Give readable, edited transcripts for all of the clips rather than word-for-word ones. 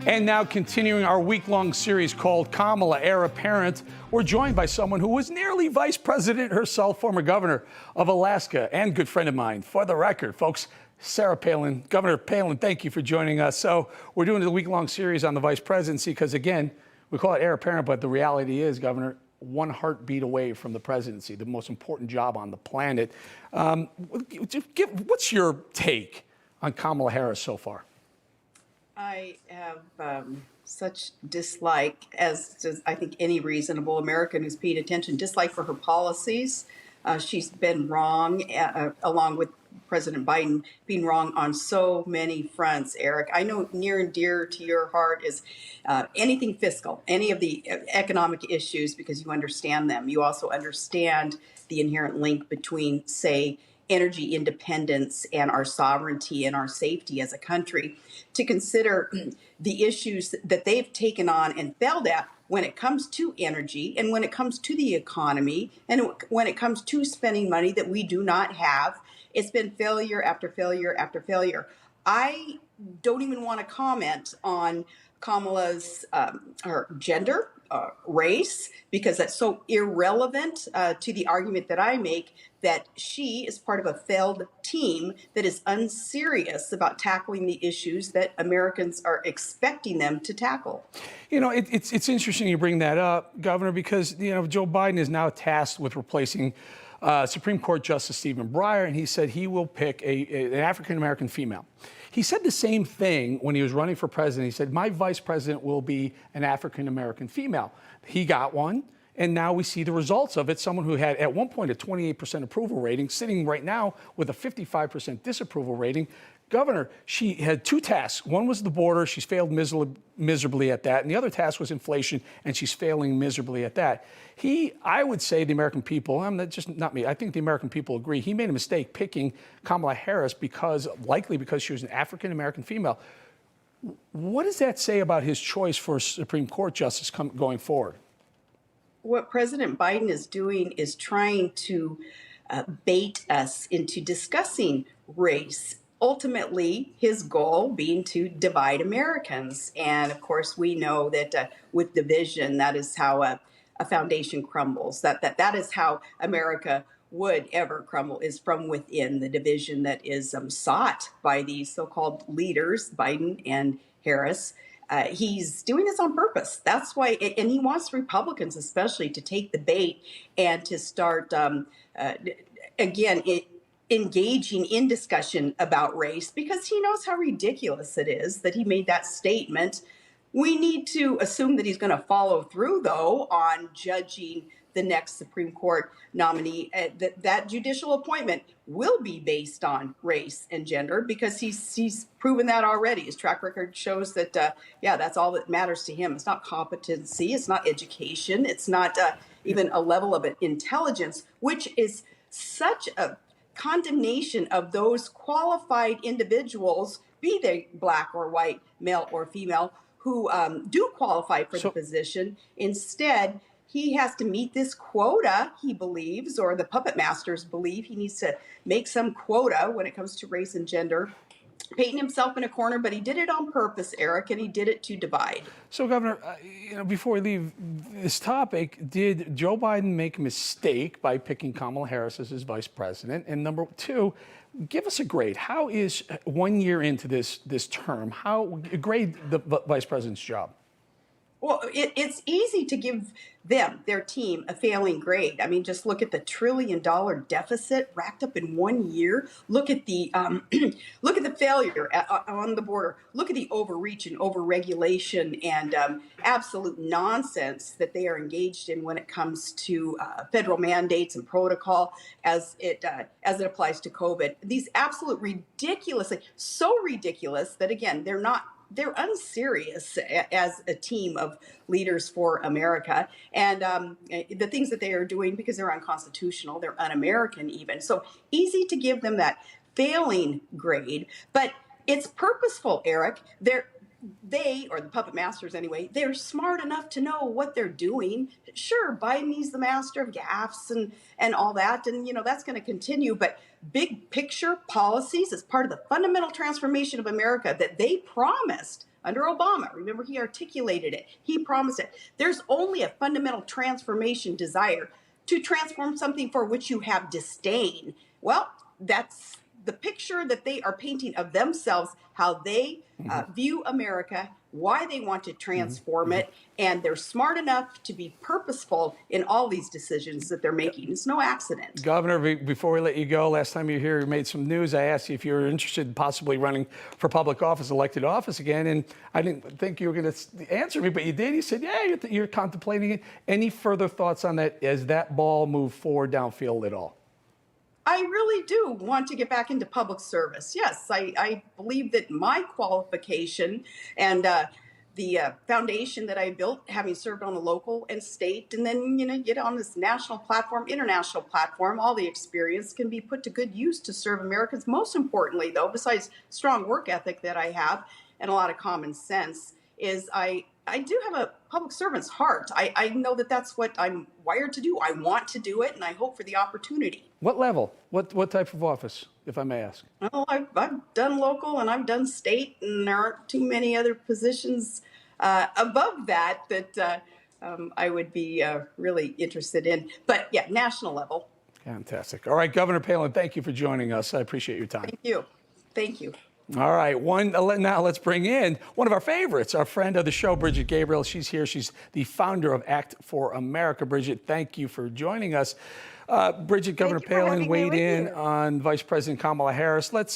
And now, continuing our week-long series called Kamala, Heir Apparent, we're joined by someone who was nearly vice president herself, former governor of Alaska, and good friend of mine. For the record, folks, Sarah Palin. Governor Palin, thank you for joining us. So we're doing a week-long series on the vice presidency because, again, we call it heir apparent, but the reality is, Governor, one heartbeat away from the presidency, the most important job on the planet. What's your take on Kamala Harris so far? I have such dislike, as does I think any reasonable American who's paid attention, dislike for her policies. She's been wrong, along with President Biden being wrong on so many fronts, Eric. I know near and dear to your heart is anything fiscal, any of the economic issues, because you understand them. You also understand the inherent link between, say, energy independence and our sovereignty and our safety as a country. To consider the issues that they've taken on and failed at when it comes to energy and when it comes to the economy and when it comes to spending money that we do not have, it's been failure after failure after failure. I don't even want to comment on Kamala's her gender, race, because that's so irrelevant to the argument that I make that she is part of a failed team that is unserious about tackling the issues that Americans are expecting them to tackle. You know, it's interesting you bring that up, Governor, because, you know, Joe Biden is now tasked with replacing Supreme Court Justice Stephen Breyer, and he said he will pick an African-American female. He said the same thing when he was running for president. He said, my vice president will be an African-American female. He got one, and now we see the results of it. Someone who had, at one point, a 28% approval rating, sitting right now with a 55% disapproval rating. Governor, she had two tasks. One was the border. She's failed miserably at that. And the other task was inflation, and she's failing miserably at that. I would say the American people, just not me, I think the American people agree, he made a mistake picking Kamala Harris likely because she was an African-American female. What does that say about his choice for Supreme Court justice going forward? What President Biden is doing is trying to bait us into discussing race. Ultimately, his goal being to divide Americans. And of course, we know that with division, that is how a foundation crumbles. That is how America would ever crumble, is from within, the division that is sought by these so-called leaders, Biden and Harris. He's doing this on purpose. That's why, and he wants Republicans especially to take the bait and to start, engaging in discussion about race, because he knows how ridiculous it is that he made that statement. We need to assume that he's going to follow through, though, on judging the next Supreme Court nominee. That judicial appointment will be based on race and gender, because he's proven that already. His track record shows that, that's all that matters to him. It's not competency. It's not education. It's not even a level of intelligence, which is such a condemnation of those qualified individuals, be they black or white, male or female, who do qualify for the position. Instead, he has to meet this quota, he believes, or the puppet masters believe he needs to make some quota when it comes to race and gender, painting himself in a corner, but he did it on purpose, Eric, and he did it to divide. So, Governor, before we leave this topic, did Joe Biden make a mistake by picking Kamala Harris as his vice president? And number two, give us a grade. How is 1 year into this term, how grade the vice president's job? Well, it's easy to give them, their team, a failing grade. I mean, just look at the $1 trillion deficit racked up in 1 year. Look at the look at the failure on the border. Look at the overreach and overregulation and absolute nonsense that they are engaged in when it comes to federal mandates and protocol as it applies to COVID. These absolute so ridiculous that, again, they're unserious as a team of leaders for America. And the things that they are doing, because they're unconstitutional, they're un-American even. So easy to give them that failing grade, but it's purposeful, Eric. They, or the puppet masters anyway, they're smart enough to know what they're doing. Sure, Biden is the master of gaffes and all that, and that's going to continue, but big picture policies as part of the fundamental transformation of America that they promised under Obama. Remember, he articulated it. He promised it. There's only a fundamental transformation desire to transform something for which you have disdain. Well, that's the picture that they are painting of themselves, how they view America, why they want to transform it, and they're smart enough to be purposeful in all these decisions that they're making. It's no accident. Governor, before we let you go, last time you were here, you made some news. I asked you if you were interested in possibly running for public office, elected office again, and I didn't think you were going to answer me, but you did. You said, yeah, you're contemplating it. Any further thoughts on that as that ball moved forward downfield at all? I really do want to get back into public service. Yes, I believe that my qualification and the foundation that I built, having served on a local and state, and then get on this national platform, international platform, all the experience can be put to good use to serve Americans. Most importantly, though, besides strong work ethic that I have and a lot of common sense, is I do have a public servant's heart. I know that that's what I'm wired to do. I want to do it, and I hope for the opportunity. What level? What type of office, if I may ask? Well, I've done local and I've done state, and there aren't too many other positions above that I would be really interested in. But yeah, national level. Fantastic. All right, Governor Palin, thank you for joining us. I appreciate your time. Thank you. Thank you. All right, now let's bring in one of our favorites, our friend of the show, Bridget Gabriel. She's here. She's the founder of Act for America. Bridget, thank you for joining us. Bridget, Governor Palin weighed in on Vice President Kamala Harris. Let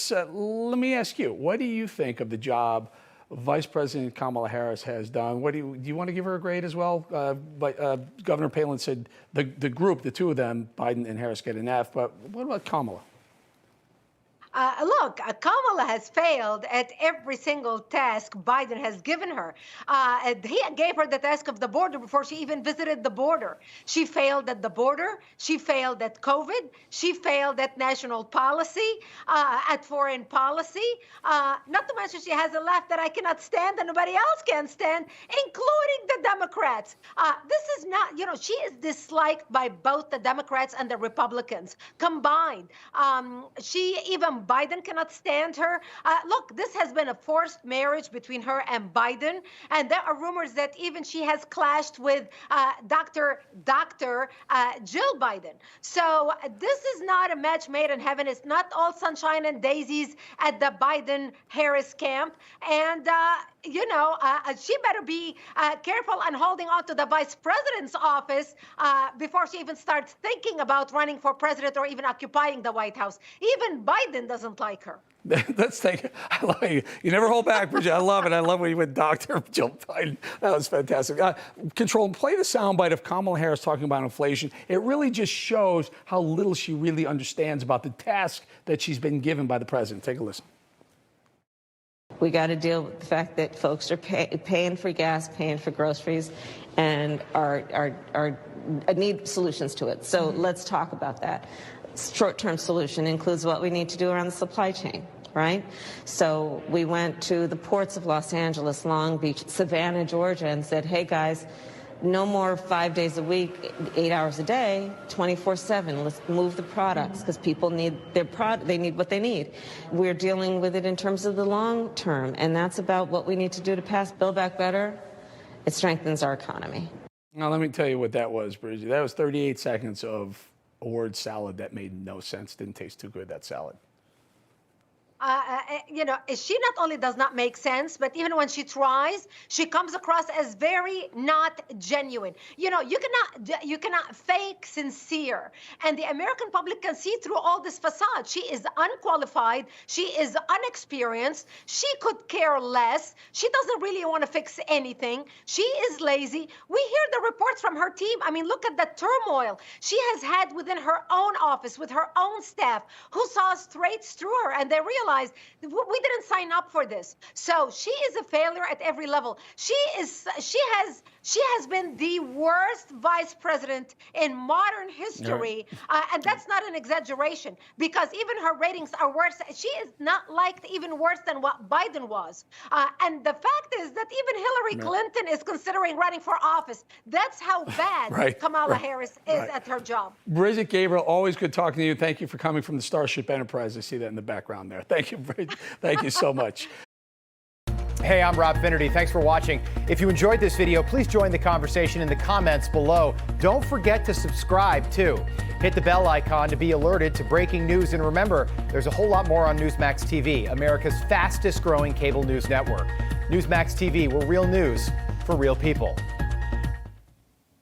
me ask you, what do you think of the job Vice President Kamala Harris has done? Do you want to give her a grade as well? Governor Palin said the group, the two of them, Biden and Harris, get an F. But what about Kamala? Look, Kamala has failed at every single task Biden has given her. He gave her the task of the border before she even visited the border. She failed at the border. She failed at COVID. She failed at national policy, at foreign policy. Not to mention she has a left that I cannot stand and nobody else can stand, including the Democrats. This is not, she is disliked by both the Democrats and the Republicans combined. Even Biden cannot stand her. Look, this has been a forced marriage between her and Biden, and there are rumors that even she has clashed with Dr. Jill Biden. So this is not a match made in heaven. It's not all sunshine and daisies at the Biden-Harris camp, and she better be careful and holding on to the vice president's office before she even starts thinking about running for president or even occupying the White House. Even Biden doesn't like her. Let's take it. I love you. You never hold back, Bridget. I love it. I love when you went Dr. Jill Biden. That was fantastic. Control, play the soundbite of Kamala Harris talking about inflation. It really just shows how little she really understands about the task that she's been given by the president. Take a listen. We got to deal with the fact that folks are paying for gas, paying for groceries, and need solutions to it. So let's talk about that. Short-term solution includes what we need to do around the supply chain, right? So we went to the ports of Los Angeles, Long Beach, Savannah, Georgia, and said, hey, guys, no more 5 days a week, 8 hours a day, 24/7. Let's move the products because people need their product. They need what they need. We're dealing with it in terms of the long term, and that's about what we need to do to pass Build Back Better. It strengthens our economy. Now, let me tell you what that was, Bridget. That was 38 seconds of a word salad that made no sense. Didn't taste too good, that salad. She not only does not make sense, but even when she tries, she comes across as very not genuine. You cannot fake sincere. And the American public can see through all this facade. She is unqualified. She is unexperienced. She could care less. She doesn't really want to fix anything. She is lazy. We hear the reports from her team. I mean, look at the turmoil she has had within her own office, with her own staff, who saw straight through her, and they realized we didn't sign up for this. So she is a failure at every level. She has been the worst vice president in modern history, and that's not an exaggeration, because even her ratings are worse. She is not liked even worse than what Biden was. And the fact is that even Hillary Clinton is considering running for office. That's how bad Kamala Harris is at her job. Bridget Gabriel, always good talking to you. Thank you for coming from the Starship Enterprise. I see that in the background there. Thank you, Bridget. Thank you so much. Hey, I'm Rob Finnerty. Thanks for watching. If you enjoyed this video, please join the conversation in the comments below. Don't forget to subscribe, too. Hit the bell icon to be alerted to breaking news. And remember, there's a whole lot more on Newsmax TV, America's fastest growing cable news network. Newsmax TV, we're real news for real people.